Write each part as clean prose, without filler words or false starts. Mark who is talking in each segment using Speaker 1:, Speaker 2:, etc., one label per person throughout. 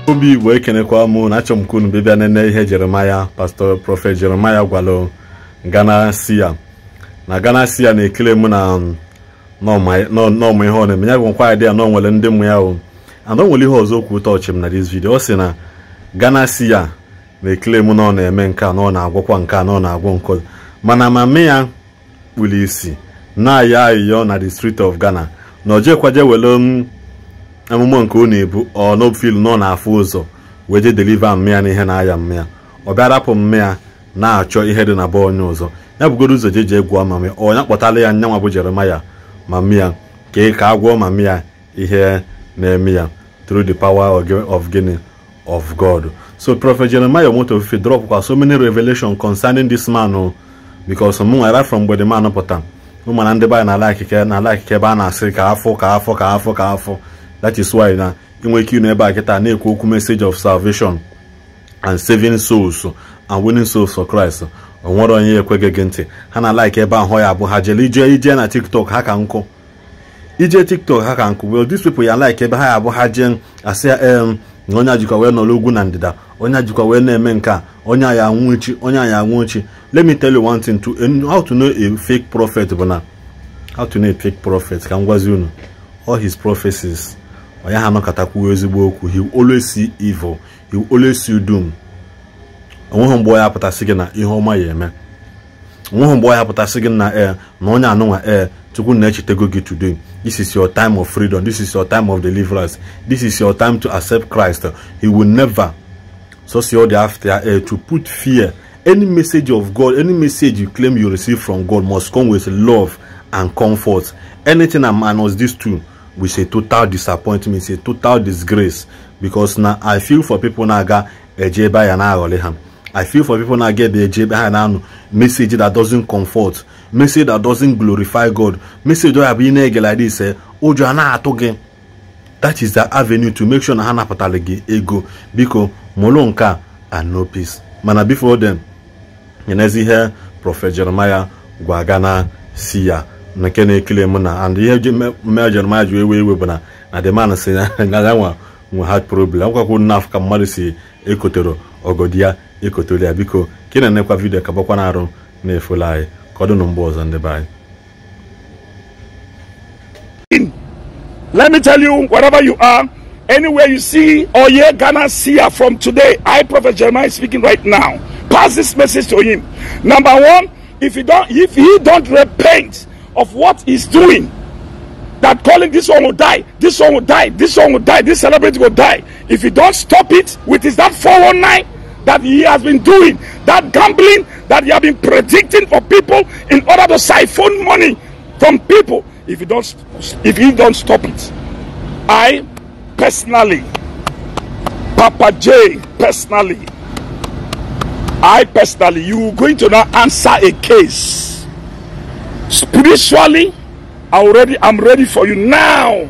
Speaker 1: Obi Igbo ekenekwa mụ na achọm kunu bịa nene ihe Jeremiah Pastor Prophet Jeremiah gwalo Ghana Seer na Ghana Seer na-ekele mụ na no ihe ọ na-eme ya gwakwa idea na nwere ndị mmụ ya o and nwere ihe ọzọ okwu touch m na this video ọ sị na Ghana Seer na-ekele mụ na ọ na-eme nke a na ọ na-agwakwa nke a na ọ na-agwọ nke mana mama ya kpuru isi na ya ayọ na the street of Ghana na o jekwaje wele amụmụ nke ọ na-ebu ọ no feel no na-afụ ụzọ wee je deliver mmịa na ihe na-aya mmịa ọ bịa rapụ mmịa na-achọ ihe dị na be onye ọzọ ya bụgodo ụzọ jeje egwu mama onye kpọtara ya nyanwa bụ Jeremiah ma mmịa ka agwọ ma mmịa ihe na-eme ya through the power of Guinea of God. So Prophet Jeremiah Omotofufeyin drop so many revelation concerning this man because right from where the man pụta ụmụna ndị baya na like ebe a na-asị ka afọ. That is why na inwe ike ebe a kịta na-ekwu okwu message of salvation and saving souls and winning souls for Christ. Onwere onye ekweghị ntị ha na like ebe ahụ ya abụ ha jele ije na TikTok ha ka nkụ ije TikTok ha ka nkụ. Well, these people ya like ebe ha ya abụ ha je asị onye ajikwa wee nọrọ ugwu na ndịda onye ajikwa wee na-eme nke a onye aya anwụchi onye aya anwụchi. Let me tell you one thing to how to know a fake prophet bụ na how to know a fake prophet ka m gwazi unu all his prophecies onye ha nọkatakwu ezigbo okwu. He will always see evil, he will always see doom. Onweghị mgbe ya pụtasị gị na ihe ọma ya eme. Onweghị mgbe ya pụtasị gị na onye anụnwa Chukwu na-echetego gị today. This is your time of freedom, this is your time of deliverance, this is your time to accept Christ. He will never see all the after to put fear. Any message of God, any message you claim you receive from God must come with love and comfort. Anything that minus these two, we say total disappointment, say total disgrace. Because now I feel for people now get I feel for people now get the message that doesn't comfort, message that doesn't glorify God, message that have been like this. That is the avenue to make sure na hana patalegi ego because molonka and no peace. Mana before them, yenezi here Prophet Jeremiah Ghana Seer na kene claim na and here Jeremiah we bana na the man say na we had problem. Kwa ku naf ka mmadụ si ekotero ogodia ekotolia biko kina nekwa video ka bokwa na arụ na efolai kodo no mbo ọzọ ndị bai.
Speaker 2: Let me tell you, wherever you are, anywhere you see or hear Ghana Seer from today, I, Prophet Jeremiah, speaking right now. Pass this message to him. Number one, if he don't repent of what he's doing, that calling this one will die, this one will die, this one will die, this celebrity will die. If he don't stop it with that 419 that he has been doing, that gambling that he has been predicting for people in order to siphon money from people, if he don't stop it, I personally, Papa J personally, you are going to now answer a case. Spiritually, I'm ready for you now.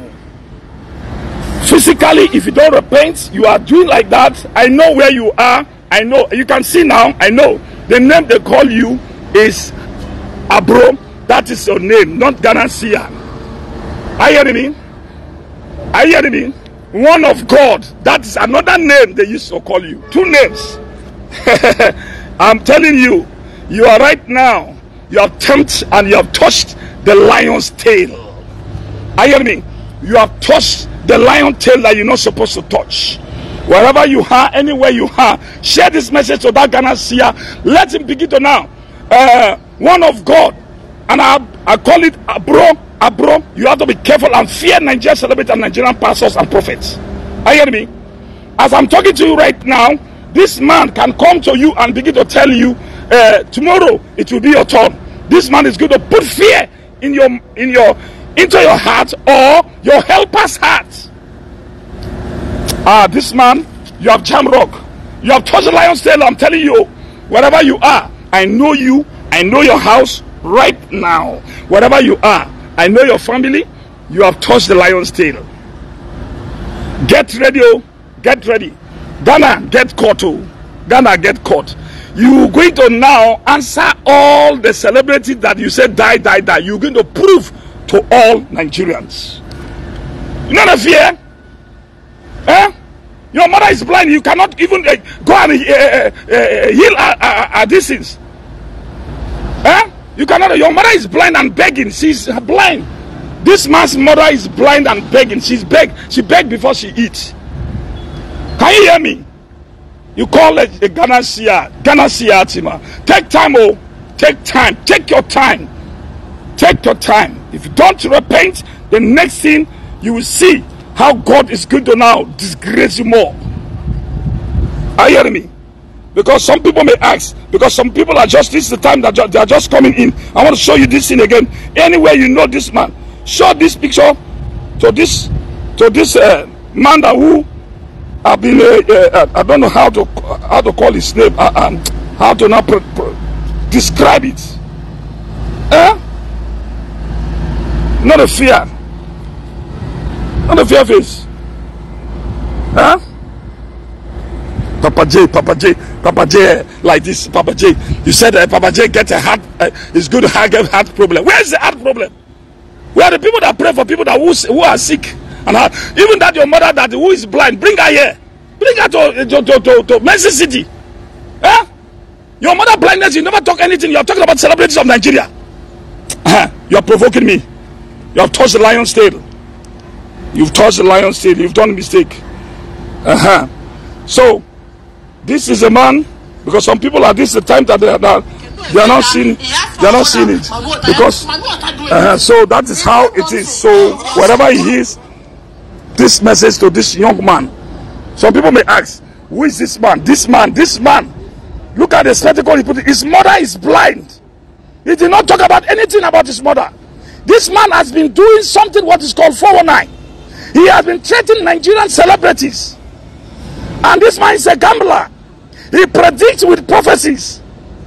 Speaker 2: Physically, if you don't repent, you are doing like that. I know where you are. I know. You can see now. I know. The name they call you is Abro. That is your name, not Ghana Seer. Are you hearing me? Are you hearing me? One of God. That is another name they used to call you. Two names. I'm telling you, you are right now. You have tempted and you have touched the lion's tail. Are you hearing me? You have touched the lion's tail that you're not supposed to touch. Wherever you are, anywhere you are, share this message to that Ghana Seer. Let him begin to now. One of God. And I call it Abro. You have to be careful and fear Nigerian celebrities and Nigerian pastors and prophets. Are you hearing me? As I'm talking to you right now, this man can come to you and begin to tell you, tomorrow it will be your turn. This man is going to put fear into your heart or your helper's heart. This man, you have jam rock. You have touched the lion's tail. I'm telling you, wherever you are, I know you. I know your house right now. Wherever you are, I know your family. You have touched the lion's tail. Get ready, oh. Get ready. Ghana, get caught, oh. Ghana, get caught. You're going to now answer all the celebrities that you said die. You're going to prove to all Nigerians. You know the fear? Your mother is blind. You cannot even go and heal her disease. Huh? You cannot. Your mother is blind and begging. She's blind. This man's mother is blind and begging. She begged before she eats. Can you hear me? You call it a Ghana Seer Tima. Take time, oh. Take time. Take your time. Take your time. If you don't repent, the next thing you will see how God is going to now disgrace you more. Are you hearing me? Because some people may ask, because some people are just, this is the time that they are just coming in. I want to show you this thing again. Anywhere you know this man, show this picture to this man that who have been I don't know how to call his name, how to now describe it. Not a fear. Not a fear face. Huh? Papa J, like this, Papa J. You said Papa J get a heart, it's good to have a heart problem. Where's the heart problem? Where are the people that pray for people that who are sick? And even that your mother that who is blind, bring her here. Bring her to Mercy City. Huh? Your mother blindness, you never talk anything. You are talking about celebrities of Nigeria. You are provoking me. You have touched the lion's tail. You've touched the lion's tail. You've done a mistake. So, this is a man, because some people at this the time that they are not seeing it. Because so that is how it is. So wherever he is, this message to this young man. Some people may ask, who is this man? This man. Look at the spectacle he put. His mother is blind. He did not talk about anything about his mother. This man has been doing something what is called 419. He has been threatening Nigerian celebrities. And this man is a gambler. He predicts with prophecies.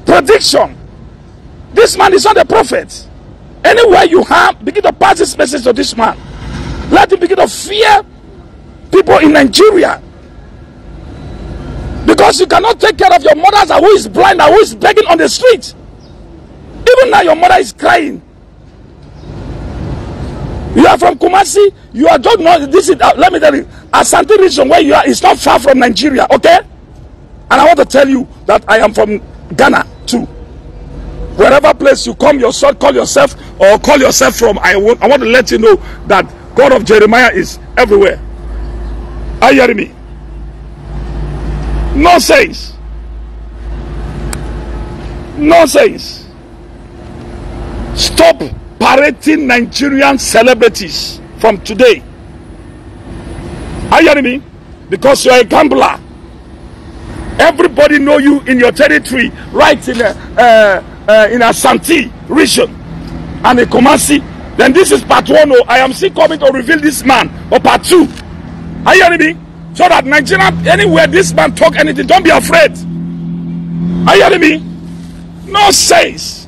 Speaker 2: Prediction. This man is not a prophet. Anywhere you have, begin to pass this message to this man. Let him begin to fear people in Nigeria. Because you cannot take care of your mother who is blind and who is begging on the street. Even now your mother is crying. You are from Kumasi. You are just not. This is. Let me tell you. Asante region where you are is not far from Nigeria. Okay. And I want to tell you that I am from Ghana too. Wherever place you call yourself from, I want to let you know that God of Jeremiah is everywhere. Are you hearing me? Nonsense. Nonsense. Stop parading Nigerian celebrities from today. Are you hearing me? Because you are a gambler. Everybody know you in your territory, right in a Santi region and a Kumasi. Then this is part 1. I am still coming to reveal this man, or part 2. Are you hearing me? So that Nigeria, anywhere this man talk anything, don't be afraid. Are you hearing me? No sense.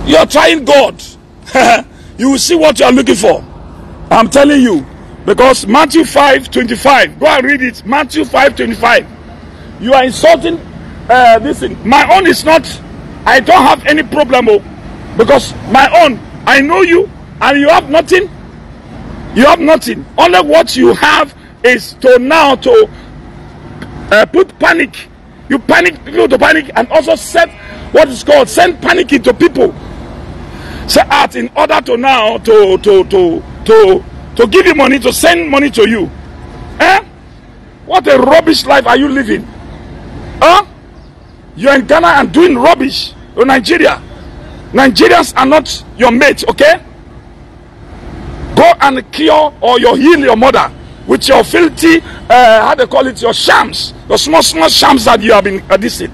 Speaker 2: You are trying God. You will see what you are looking for. I'm telling you. Because Matthew 5:25. Go and read it. Matthew 5:25. You are insulting this thing. My own is not. I don't have any problem. Because my own, I know you and you have nothing. You have nothing. Only what you have is to now to put panic. You panic people to panic and also set what is called send panic into people. So in order to now to give you money, to send money to you. What a rubbish life are you living? You're in Ghana and doing rubbish in Nigeria. Nigerians are not your mates, okay? Go and cure or you heal your mother with your filthy, how they call it, your shams. The small shams that you have been addicted.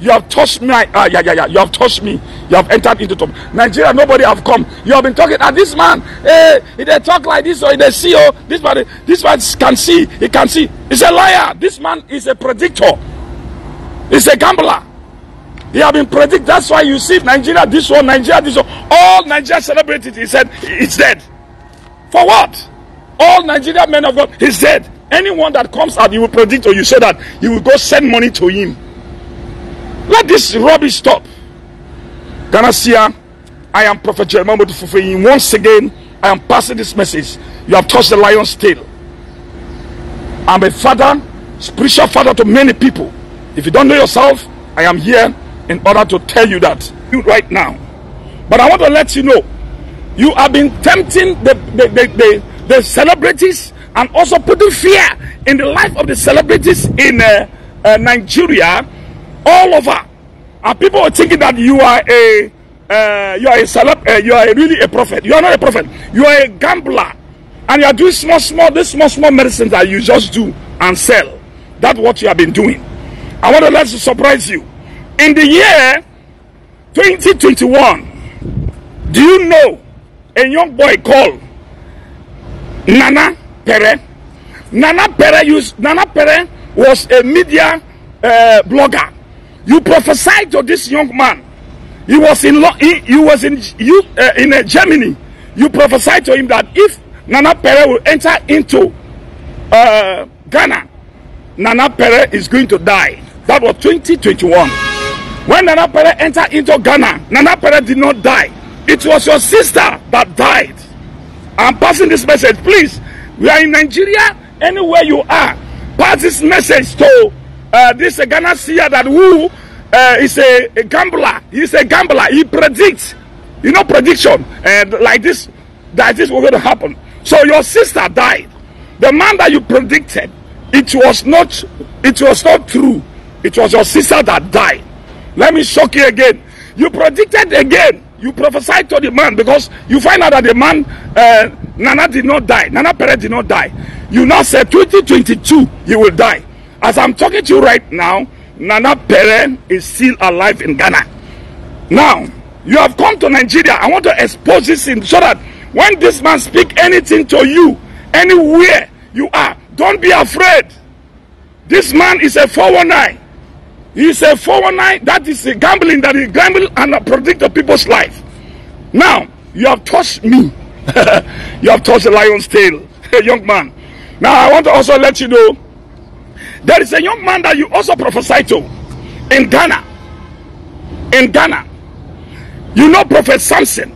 Speaker 2: You have touched me. You have touched me. You have entered into top. Nigeria, nobody have come. You have been talking. This man, if they talk like this or they see, this man can see. He can see. He's a liar. This man is a predictor. He's a gambler. He have been predict. That's why you see Nigeria this one, Nigeria this one. All Nigeria celebrated. He said it's dead. For what? All Nigeria men of God, he's dead. Anyone that comes out, you will predict or you say that you will go send money to him. Let this rubbish stop. Ghana Seer, I am Prophet Omotofufeyin once again I am passing this message. You have touched the lion's tail. I'm a father, spiritual father to many people. If you don't know yourself, I am here in order to tell you that right now. But I want to let you know, you have been tempting the celebrities and also putting fear in the life of the celebrities in Nigeria all over. And people are thinking that you are really a prophet. You are not a prophet. You are a gambler. And you are doing small medicines that you just do and sell. That's what you have been doing. I want to let you surprise you. In the year 2021, do you know a young boy called Nana Pere? Nana Pere was a media blogger. You prophesied to this young man. He was in Germany. You prophesied to him that if Nana Pere will enter into Ghana, Nana Pere is going to die. That was 2021. When Nana Pere entered into Ghana, Nana Pere did not die. It was your sister that died. I'm passing this message. Please, we are in Nigeria. Anywhere you are, pass this message to this Ghana Seer that who is a gambler. He's a gambler. He predicts, you know, prediction like this, that this was going to happen. So your sister died. The man that you predicted, it was not true. It was your sister that died. Let me shock you again. You predicted again. You prophesied to the man because you find out that the man, Nana did not die. Nana Pere did not die. You now said 2022, he will die. As I'm talking to you right now, Nana Pere is still alive in Ghana. Now, you have come to Nigeria. I want to expose this in so that when this man speak anything to you, anywhere you are, don't be afraid. This man is a 419. He's a 419. That is a gambling that he gamble and predict the people's life. Now, you have touched me. You have touched the lion's tail, young man. Now, I want to also let you know, there is a young man that you also prophesied to in Ghana. In Ghana. You know Prophet Samson.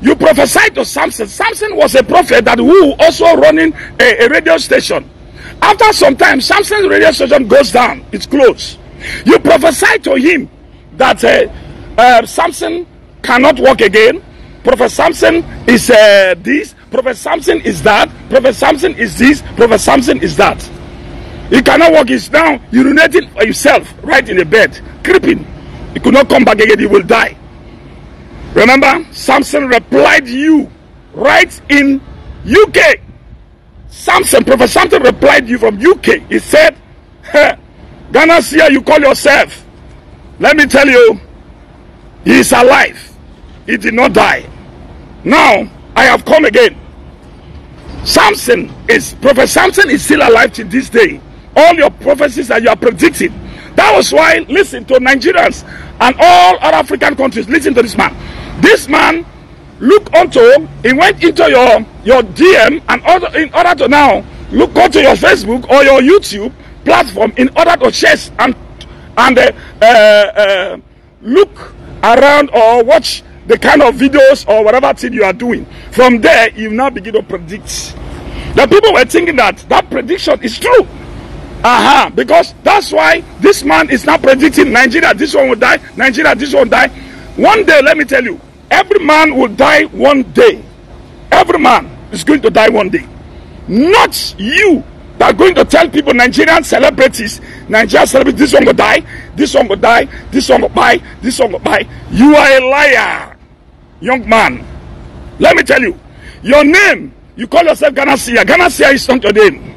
Speaker 2: You prophesied to Samson. Samson was a prophet that who also running a radio station. After some time, Samson's radio station goes down. It's closed. You prophesied to him that Samson cannot walk again. Prophet Samson is this. Prophet Samson is that. Prophet Samson is this. Prophet Samson is that. He cannot walk. He's now urinating for himself right in the bed, creeping. He could not come back again. He will die. Remember, Samson replied you right in UK. Prophet Samson replied you from UK. He said, hey, Ghana Seer, you call yourself. Let me tell you, he is alive. He did not die. Now, I have come again. Prophet Samson is still alive to this day. All your prophecies that you are predicting. That was why, listen to Nigerians and all other African countries, listen to this man. This man, he went into your DM and in order to now look onto your Facebook or your YouTube platform in order to share and look around or watch the kind of videos or whatever thing you are doing. From there, you now begin to predict. The people were thinking that prediction is true. Because that's why this man is now predicting Nigeria, this one will die, Nigeria, this one will die. One day, let me tell you, every man will die one day. Every man is going to die one day. Not you that are going to tell people, Nigerian celebrities, this one will die, this one will die, this one will buy, this one will buy. You are a liar, young man. Let me tell you, your name, you call yourself Ghana Seer. Ghana Seer is not your name.